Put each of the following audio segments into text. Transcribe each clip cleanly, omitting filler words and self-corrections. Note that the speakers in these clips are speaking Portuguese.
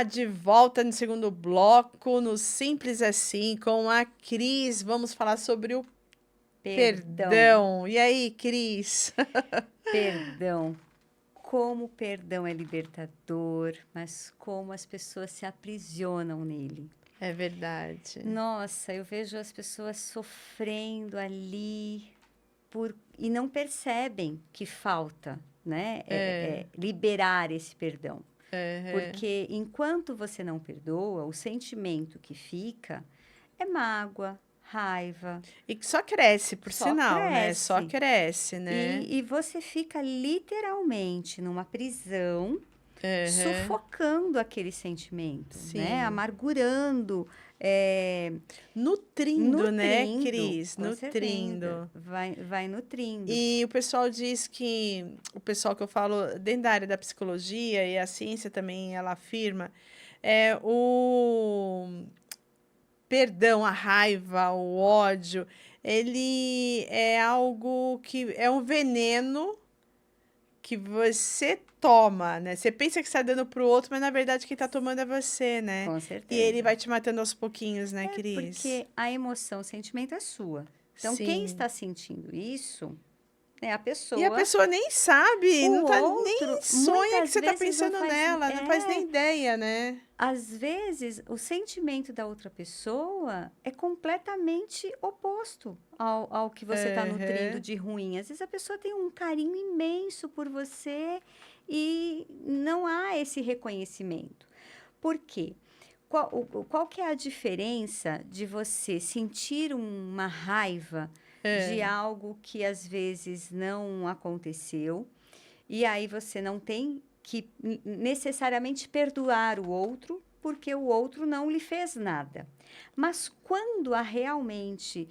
Olá, de volta no segundo bloco, no Simples Assim, com a Cris. Vamos falar sobre o Perdão, perdão. E aí, Cris? perdão. Como o perdão é libertador, mas como as pessoas se aprisionam nele. É verdade. Nossa, eu vejo as pessoas sofrendo ali e não percebem que falta, né? É, Liberar esse perdão. é. Porque enquanto você não perdoa, o sentimento que fica é mágoa, raiva, E que só cresce, por só sinal, né? Só cresce. cresce, né? E você fica literalmente numa prisão, Uhum. sufocando aquele sentimento, né? Sim. Amargurando, Nutrindo, né, nutrindo, Cris? com certeza, Nutrindo. vai nutrindo. E o pessoal diz que, o pessoal que eu falo dentro da área da psicologia e a ciência também, ela afirma, o perdão, a raiva, o ódio, ele é algo que é um veneno que você toma, né? Você pensa que está dando pro outro, mas na verdade quem tá tomando é você, né? Com E ele certeza. vai te matando aos pouquinhos, né, É Cris? porque a emoção, o sentimento é sua. Então, quem Sim. está sentindo isso é a E a pessoa. pessoa nem sabe, O não tá nem outro, sonha que muitas você tá vezes não pensando faz. nela, não faz nem ideia, né? Às vezes, o sentimento da outra pessoa é completamente oposto ao que você está nutrindo Aham. de ruim. Às vezes, a pessoa tem um carinho imenso por você e não há esse reconhecimento. Por quê? Qual que é a diferença de você sentir uma raiva de É. algo que às vezes não aconteceu e aí você não tem que necessariamente perdoar o outro, porque o outro não lhe fez nada. Mas quando há realmente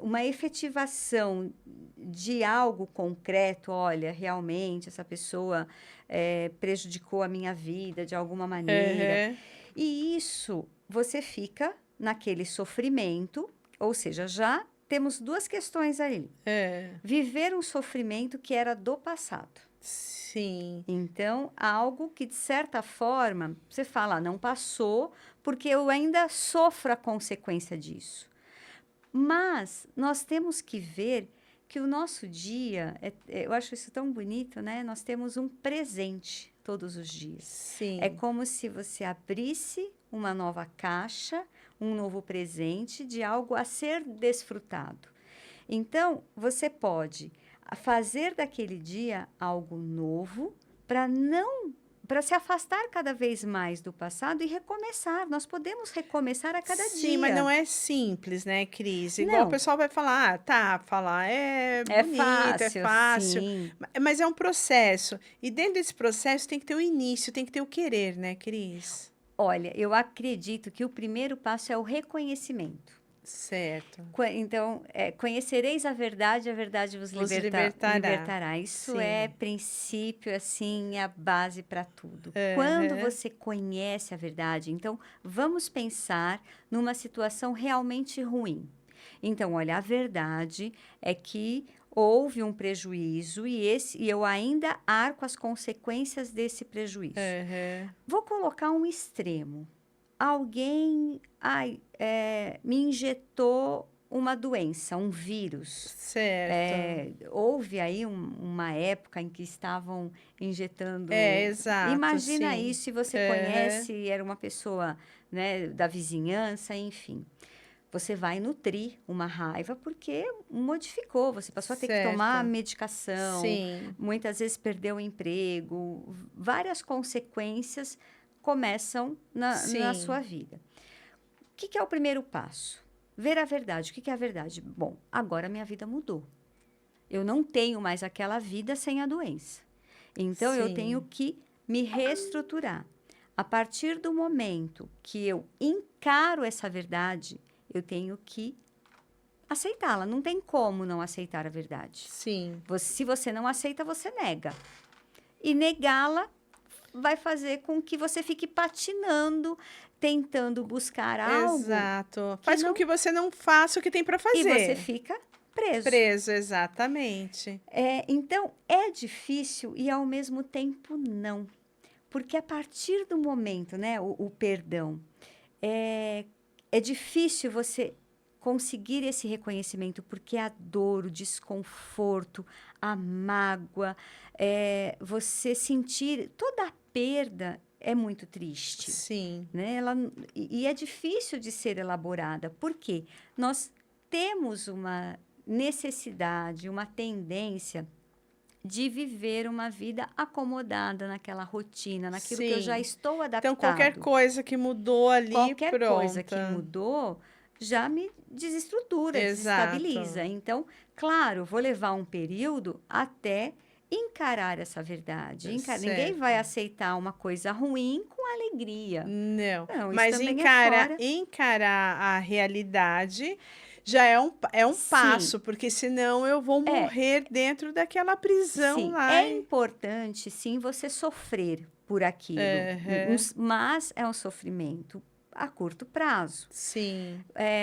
uma efetivação de algo concreto, olha, realmente essa pessoa prejudicou a minha vida de alguma maneira, Aham. e isso você fica naquele sofrimento, ou seja, já temos duas questões aí. É. Viver um sofrimento que era do passado. Sim. Então, algo que de certa forma você fala, não passou, porque eu ainda sofro a consequência disso. Mas nós temos que ver que o nosso dia, eu acho isso tão bonito, né? Nós temos um presente todos os dias. É Sim. como se você abrisse uma nova caixa, um novo presente de algo a ser desfrutado. Então, você pode fazer daquele dia algo novo para não para se afastar cada vez mais do passado e recomeçar. Nós podemos recomeçar a cada Sim, mas não dia. é simples, né, Cris? Igual o Não, pessoal vai falar, ah, tá, falar é é bonito, é fácil, fácil, sim. mas é um processo. E dentro desse processo tem que ter o início, tem que ter o querer, né, Cris? Olha, eu acredito que o primeiro passo é o reconhecimento. Certo. Então, conhecereis a verdade vos Vos libertará. libertará. Isso é Sim. princípio, assim, é a base para tudo. Quando Aham. você conhece a verdade, então, vamos pensar numa situação realmente ruim. Então, olha, a verdade é que houve um prejuízo e eu ainda arco as consequências desse prejuízo. Aham. Vou colocar um extremo. Alguém me injetou uma doença, um vírus. Certo. Houve aí uma época em que estavam É, injetando. exato, Imagina sim. isso, se você Aham. conhece, era uma pessoa, né, da vizinhança, enfim. Você vai nutrir uma raiva porque modificou, você passou a ter que tomar Certo. medicação, Sim. muitas vezes perdeu o emprego, várias consequências começam na sua Sim. vida. O que é o primeiro passo? Ver a verdade. O que é a verdade? Bom, agora minha vida mudou. Eu não tenho mais aquela vida sem a doença. Então eu tenho Sim. que me reestruturar. A partir do momento que eu encaro essa verdade, eu tenho que aceitá-la. Não tem como não aceitar a verdade. Sim. Se você não aceita, você nega. E negá-la vai fazer com que você fique patinando, tentando buscar algo Exato. que Faz com não. que você não faça o que tem para E você fazer. fica preso. Preso, exatamente. Então, é difícil e ao mesmo tempo não. Porque a partir do momento, né, o perdão, é difícil você conseguir esse reconhecimento, porque a dor, o desconforto, a mágoa, você sentir toda a perda é muito triste, Sim, né? E é difícil de ser elaborada, porque nós temos uma necessidade, uma tendência de viver uma vida acomodada naquela rotina, naquilo que eu já sim. estou Então, qualquer adaptado. coisa que mudou ali, Qualquer coisa que pronta. mudou já me desestrutura, Exato. desestabiliza. Então, claro, vou levar um período até encarar essa verdade. Ninguém vai Certo. aceitar uma coisa ruim com alegria. Não, Não, isso mas também é encarar fora. encarar a realidade já é um Sim, passo, porque senão eu vou é, morrer dentro daquela prisão sim. lá. É importante, sim, você sofrer por aquilo, Aham, mas é um sofrimento a curto prazo. sim,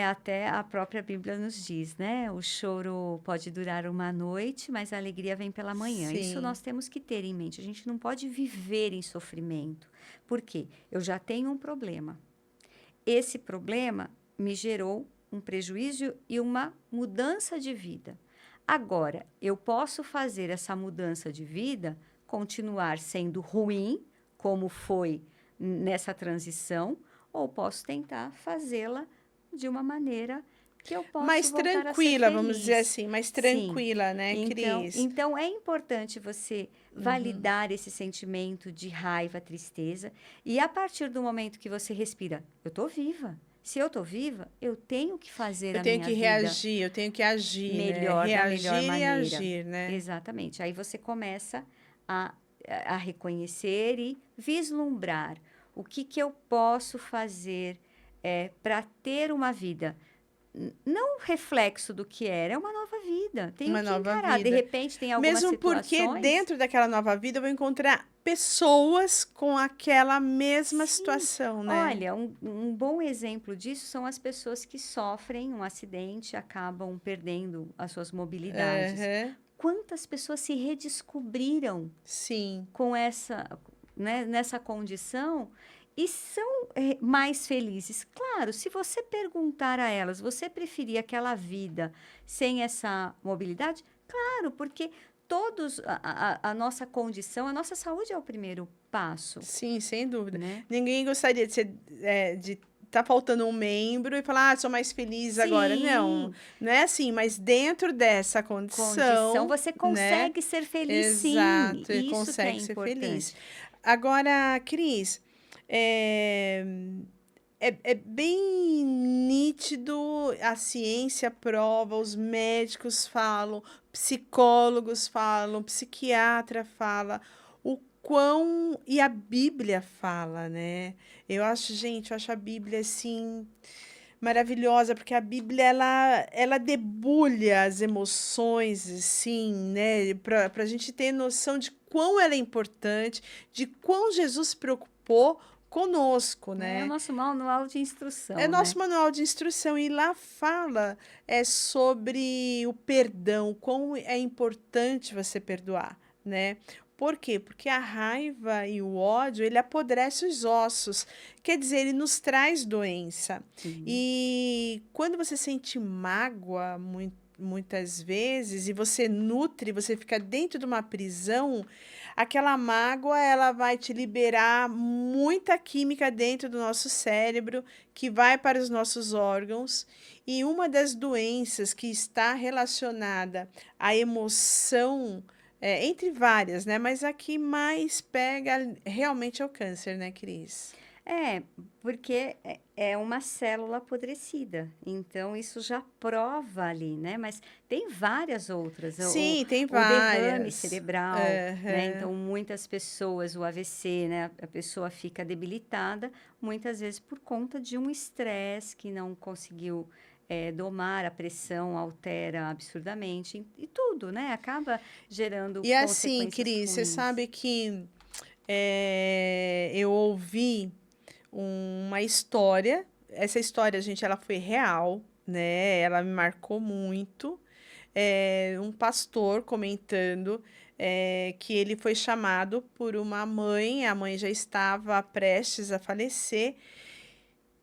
Até a própria Bíblia nos diz, né? O choro pode durar uma noite, mas a alegria vem pela manhã. Isso sim. nós temos que ter em mente. A gente não pode viver em sofrimento. Por quê? Eu já tenho um problema. Esse problema me gerou um prejuízo e uma mudança de vida. Agora, eu posso fazer essa mudança de vida continuar sendo ruim, como foi nessa transição, ou posso tentar fazê-la de uma maneira que eu posso Mais voltar a ser tranquila, vamos dizer feliz. assim, mais Sim. tranquila, né, Então, Cris? então é importante você Uhum. validar esse sentimento de raiva, tristeza, e a partir do momento que você respira, eu estou viva. Se eu estou viva, eu tenho que fazer Eu a tenho minha que vida reagir, eu tenho que agir, né? melhor, da melhor Reagir e maneira. agir, né? Exatamente. Aí você começa a, a reconhecer e vislumbrar o que eu posso fazer para ter uma vida. Não reflexo do que era, é uma nova vida. Tenho Uma que nova encarar. De vida. repente, tem algumas Mesmo porque situações. dentro daquela nova vida eu vou encontrar pessoas com aquela mesma Sim, situação, né? olha, um bom exemplo disso são as pessoas que sofrem um acidente, acabam perdendo as suas mobilidades. Aham, Quantas pessoas se redescobriram sim. com né, nessa condição e são mais felizes? Claro, se você perguntar a elas, você preferia aquela vida sem essa mobilidade? Claro, porque todos a nossa condição, a nossa saúde é o primeiro passo, Sim, sem dúvida. né? Ninguém gostaria de ser, de tá faltando um membro e falar, sou mais feliz agora. Não, Sim, não é assim, mas dentro dessa condição, condição, você né? consegue ser feliz, sim. Exato, ele Isso que é consegue ser feliz. importante. Agora, Cris, é, é bem nítido, a ciência prova, os médicos falam, psicólogos falam, psiquiatra fala, o quão. E a Bíblia fala, né? Eu acho, gente, eu acho a Bíblia assim maravilhosa, porque a Bíblia ela debulha as emoções, assim, né? Para a gente ter noção de quão ela é importante, de quão Jesus se preocupou conosco, É o né? nosso manual de É instrução, nosso né? manual de instrução e lá fala sobre o perdão, quão é importante você perdoar, né? Por quê? Porque a raiva e o ódio, ele apodrece os ossos. Quer dizer, ele nos traz doença. Sim. E quando você sente mágoa, muitas vezes, e você nutre, você fica dentro de uma prisão, aquela mágoa, ela vai te liberar muita química dentro do nosso cérebro, que vai para os nossos órgãos. E uma das doenças que está relacionada à emoção, entre várias, né? Mas a que mais pega realmente é o câncer, né, Cris? É, porque é uma célula apodrecida. Então, isso já prova ali, né? Mas tem várias outras. Sim, tem O derrame várias. cerebral, né? Aham. Então, muitas pessoas, o AVC, né? A pessoa fica debilitada, muitas vezes por conta de um estresse que não conseguiu domar, a pressão altera absurdamente. E tudo, né? Acaba gerando E assim, consequências Cris, você ruins. sabe que eu ouvi uma história. Essa história, gente, ela foi real, né? Ela me marcou muito. Um pastor comentando. que ele foi chamado por uma mãe, a mãe já estava prestes a falecer,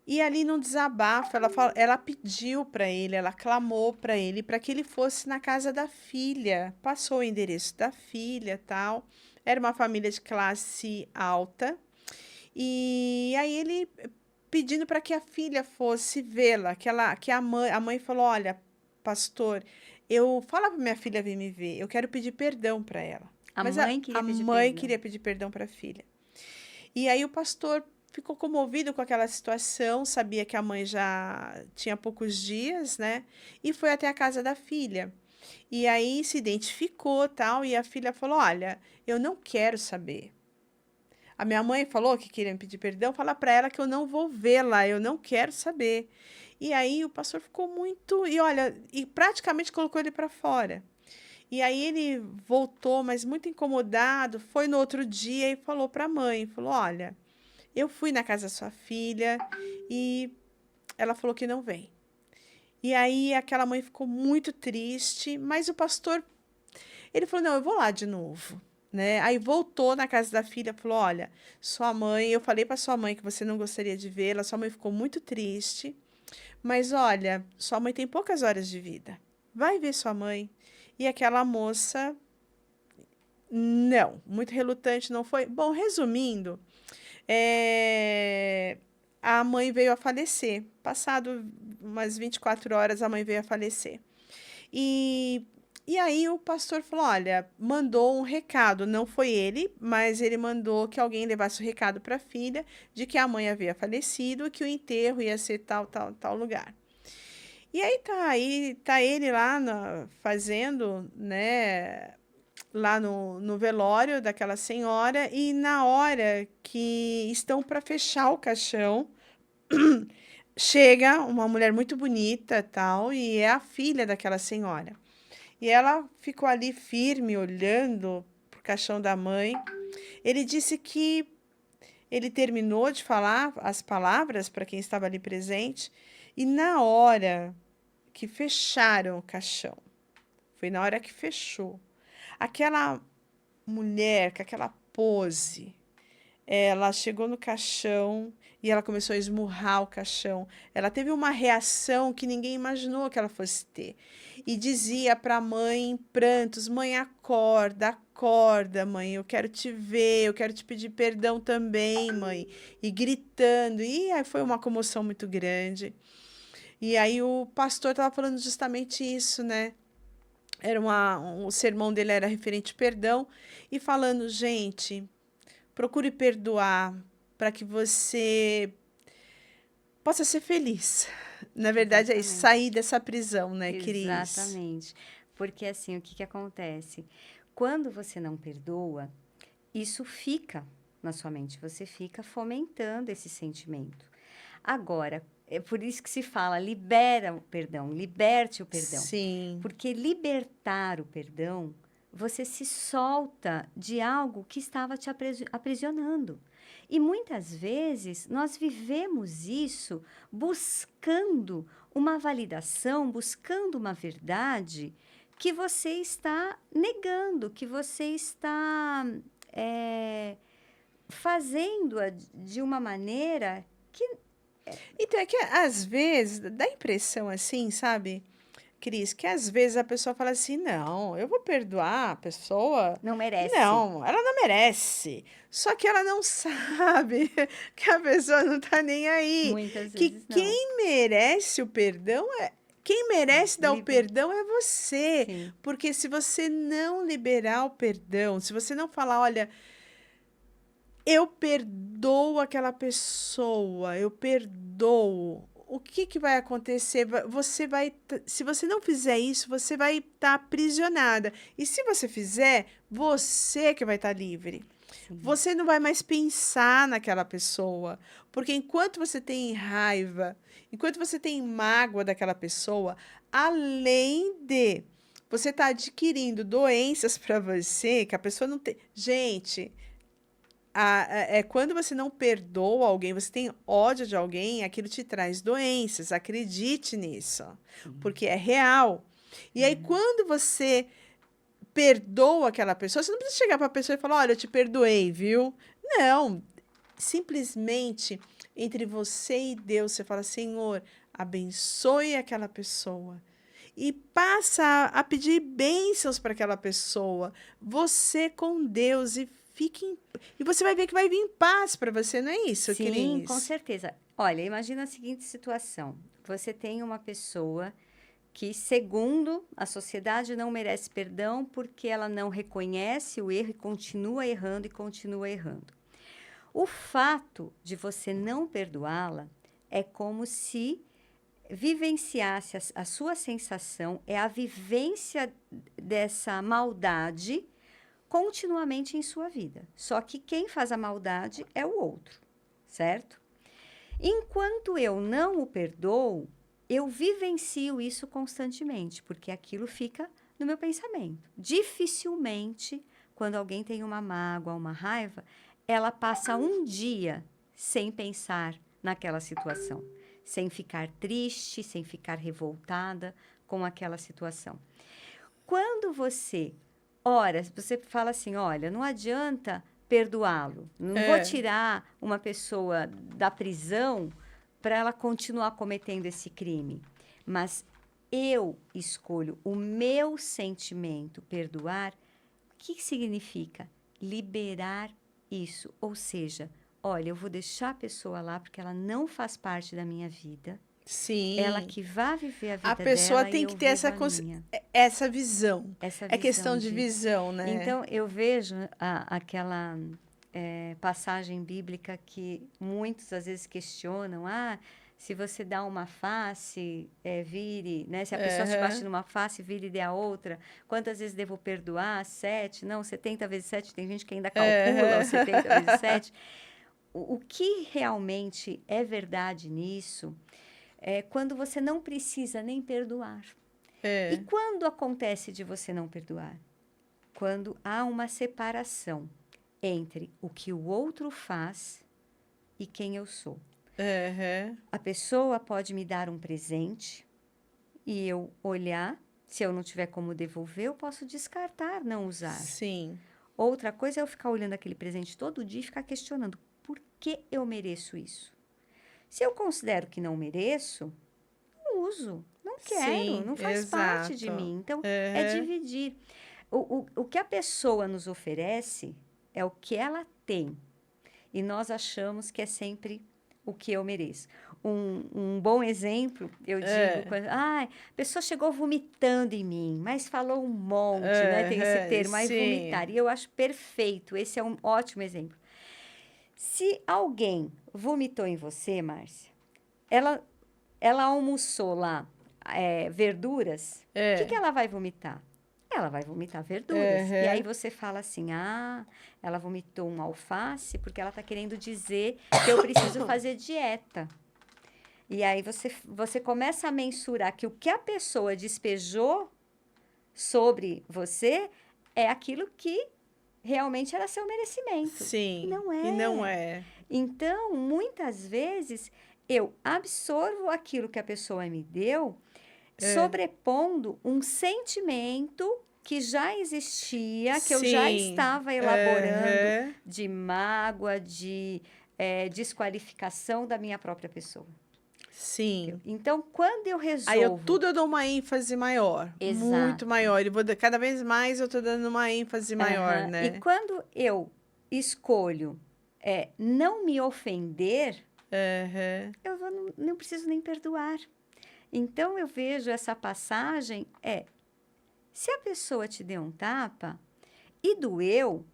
e ali num desabafo, ela pediu para ele, ela clamou para ele, para que ele fosse na casa da filha, passou o endereço da filha, tal. Era uma família de classe alta, e aí ele pedindo para que a filha fosse vê-la, que a mãe falou: olha, pastor, eu fala para minha filha vir me ver, eu quero pedir perdão para ela. A Mas mãe a queria pedir mãe perdão. queria pedir perdão para a filha. E aí o pastor ficou comovido com aquela situação, sabia que a mãe já tinha poucos dias, né? E foi até a casa da filha. E aí se identificou, tal, e a filha falou: olha, eu não quero saber. A minha mãe falou que queria me pedir perdão, fala para ela que eu não vou vê-la, eu não quero saber. E aí o pastor ficou muito, e olha, e praticamente colocou ele para fora. E aí ele voltou, mas muito incomodado, foi no outro dia e falou para a mãe, falou: olha, eu fui na casa da sua filha e ela falou que não vem. E aí aquela mãe ficou muito triste, mas o pastor, ele falou: não, eu vou lá de novo. Né? Aí voltou na casa da filha, falou: olha, sua mãe, eu falei para sua mãe que você não gostaria de vê-la, sua mãe ficou muito triste, mas olha, sua mãe tem poucas horas de vida. Vai ver sua mãe. E aquela moça, não, muito relutante, não foi. Bom, resumindo, é, a mãe veio a falecer. Passado umas 24 horas, a mãe veio a falecer. E, e aí o pastor falou: olha, mandou um recado. Não foi ele, mas ele mandou que alguém levasse o recado para a filha de que a mãe havia falecido, que o enterro ia ser tal lugar. E aí tá ele lá fazendo, né, lá no velório daquela senhora, e na hora que estão para fechar o caixão, chega uma mulher muito bonita, tal, e é a filha daquela senhora. E ela ficou ali firme, olhando pro caixão da mãe. Ele disse que ele terminou de falar as palavras para quem estava ali presente, e na hora que fecharam o caixão, foi na hora que fechou, aquela mulher com aquela pose, ela chegou no caixão e ela começou a esmurrar o caixão. Ela teve uma reação que ninguém imaginou que ela fosse ter. E dizia para a mãe em prantos: mãe, acorda, acorda, mãe, eu quero te ver, eu quero te pedir perdão também, mãe. E gritando. E aí foi uma comoção muito grande. E aí o pastor estava falando justamente isso, né? O sermão dele era referente ao perdão e falando: gente, procure perdoar para que você possa ser feliz. Na verdade, é isso, Exatamente. sair dessa prisão, né, Cris? Exatamente. Porque assim, o que que acontece? Quando você não perdoa, isso fica na sua mente, você fica fomentando esse sentimento. Agora, é por isso que se fala, libera o perdão, liberte o perdão. Sim, Porque libertar o perdão, você se solta de algo que estava te aprisionando. E muitas vezes nós vivemos isso buscando uma validação, buscando uma verdade que você está negando, que você está fazendo-a de uma maneira que então é que às vezes dá a impressão assim, sabe, Cris, que às vezes a pessoa fala assim: não, eu vou perdoar a pessoa. não merece. Não, ela não merece. Só que ela não sabe que a pessoa não tá nem aí. Muitas Que vezes não. quem merece o perdão é. Quem merece dar o Liber... perdão é você. Sim. Porque se você não liberar o perdão, se você não falar: olha, eu perdoo aquela pessoa, eu perdoo. O que que vai acontecer? Você vai, se você não fizer isso, você vai estar aprisionada. E se você fizer, você que vai estar livre. Sim. Você não vai mais pensar naquela pessoa, porque enquanto você tem raiva, enquanto você tem mágoa daquela pessoa, além de você estar adquirindo doenças para você, que a pessoa não tem. Gente, quando você não perdoa alguém, você tem ódio de alguém, aquilo te traz doenças. Acredite nisso, Sim. porque é real. E aí, quando você perdoa aquela pessoa, você não precisa chegar para a pessoa e falar: olha, eu te perdoei, viu? Não, simplesmente entre você e Deus, você fala: Senhor, abençoe aquela pessoa. E passa a pedir bênçãos para aquela pessoa. Você com Deus e e você vai ver que vai vir paz para você, não é isso, Sim, com Cris? certeza. Olha, imagina a seguinte situação. Você tem uma pessoa que, segundo a sociedade, não merece perdão porque ela não reconhece o erro e continua errando e continua errando. O fato de você não perdoá-la é como se vivenciasse a sua sensação, é a vivência dessa maldade continuamente em sua vida. Só que quem faz a maldade é o outro, certo? Enquanto eu não o perdoo, eu vivencio isso constantemente, porque aquilo fica no meu pensamento. Dificilmente, quando alguém tem uma mágoa, uma raiva, ela passa um dia sem pensar naquela situação, sem ficar triste, sem ficar revoltada com aquela situação. Quando você ora, você fala assim: olha, não adianta perdoá-lo, não vou É, tirar uma pessoa da prisão para ela continuar cometendo esse crime, mas eu escolho o meu sentimento perdoar. O que significa? Liberar isso, ou seja, olha, eu vou deixar a pessoa lá porque ela não faz parte da minha vida, ela sim. que vai viver a A vida pessoa dela e tem que eu ter vivo a minha. essa visão. Essa É questão visão de de... visão, né? Então, eu vejo aquela passagem bíblica que muitos às vezes questionam, se você dá uma face, vire, né? Se a pessoa te bate Aham. numa face, vire e dê a outra. Quantas vezes devo perdoar? 7? Não, 70 vezes 7. Tem gente que ainda calcula os 70 vezes Aham. 7. O que realmente é verdade nisso é quando você não precisa nem perdoar. E É. quando acontece de você não perdoar? Quando há uma separação entre o que o outro faz e quem eu sou. Aham. A pessoa pode me dar um presente e eu olhar, se eu não tiver como devolver, eu posso descartar, não usar. Sim. Outra coisa é eu ficar olhando aquele presente todo dia e ficar questionando: por que eu mereço isso? Se eu considero que não mereço, não uso, não quero, Sim, não faz parte de exato. mim. Então, é Aham. dividir. O que a pessoa nos oferece é o que ela tem. E nós achamos que é sempre o que eu mereço. Um bom exemplo, eu digo, Hã. quando, a pessoa chegou vomitando em mim, mas falou um monte, né? Tem esse Aham, termo, aí sim. vomitar. E eu acho perfeito, esse é um ótimo exemplo. Se alguém vomitou em você, Márcia, ela, ela almoçou lá verduras, o que É. ela vai vomitar? Ela vai vomitar verduras. E aí Aham. você fala assim: ela vomitou um alface porque ela está querendo dizer que eu preciso fazer dieta. E aí você começa a mensurar que o que a pessoa despejou sobre você é aquilo que realmente era seu merecimento. E Sim. não E não é. é. Então, muitas vezes, eu absorvo aquilo que a pessoa me deu, Hã. sobrepondo um sentimento que já existia, que eu já Sim. estava elaborando, Aham. de mágoa, de desqualificação da minha própria pessoa. Entendeu? Sim. Então, quando eu Aí resolvo, eu dou uma ênfase maior, muito exato, maior, e cada vez mais eu tô dando uma ênfase maior, aham, e né. quando eu escolho não me ofender, Aham. não preciso nem perdoar. Então, eu vejo essa passagem, se a pessoa te deu um tapa e doeu,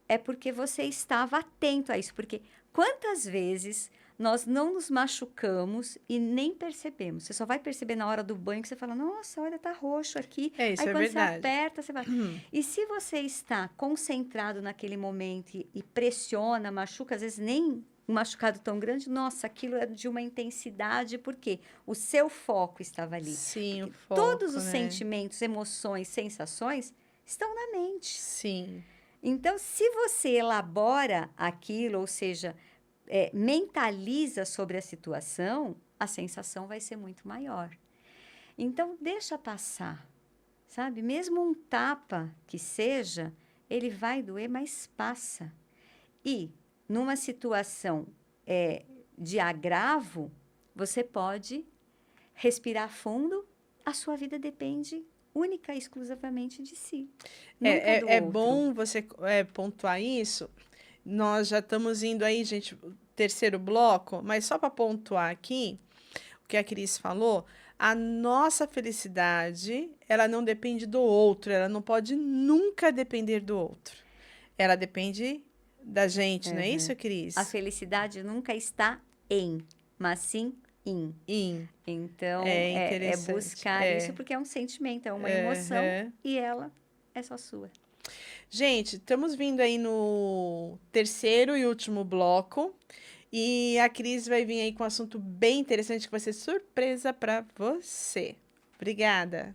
é porque você estava atento a isso. Porque quantas vezes nós não nos machucamos e nem percebemos? Você só vai perceber na hora do banho que você fala: nossa, olha, tá roxo aqui. É, isso Aí é quando você verdade. aperta, você vai. E se você está concentrado naquele momento e pressiona, machuca, às vezes nem um machucado tão grande, nossa, aquilo é de uma intensidade, porque o seu foco estava ali. Sim, o Porque todos foco, os né. sentimentos, emoções, sensações estão na mente. Sim. Então, se você elabora aquilo, ou seja, mentaliza sobre a situação, a sensação vai ser muito maior. Então, deixa passar. sabe? Mesmo um tapa que seja, ele vai doer, mas passa. E numa situação de agravo, você pode respirar fundo, a sua vida depende única e exclusivamente de si, nunca do É outro. bom você pontuar isso. Nós já estamos indo aí, gente, o terceiro bloco, mas só para pontuar aqui o que a Cris falou, a nossa felicidade, ela não depende do outro, ela não pode nunca depender do outro. Ela depende da gente, não é isso, A Cris? felicidade nunca está em, mas sim em. Em. Então, É é interessante. buscar isso porque é um sentimento, é uma emoção Aham. e ela é só sua. Gente, estamos vindo aí no terceiro e último bloco. E a Cris vai vir aí com um assunto bem interessante que vai ser surpresa para você. Obrigada.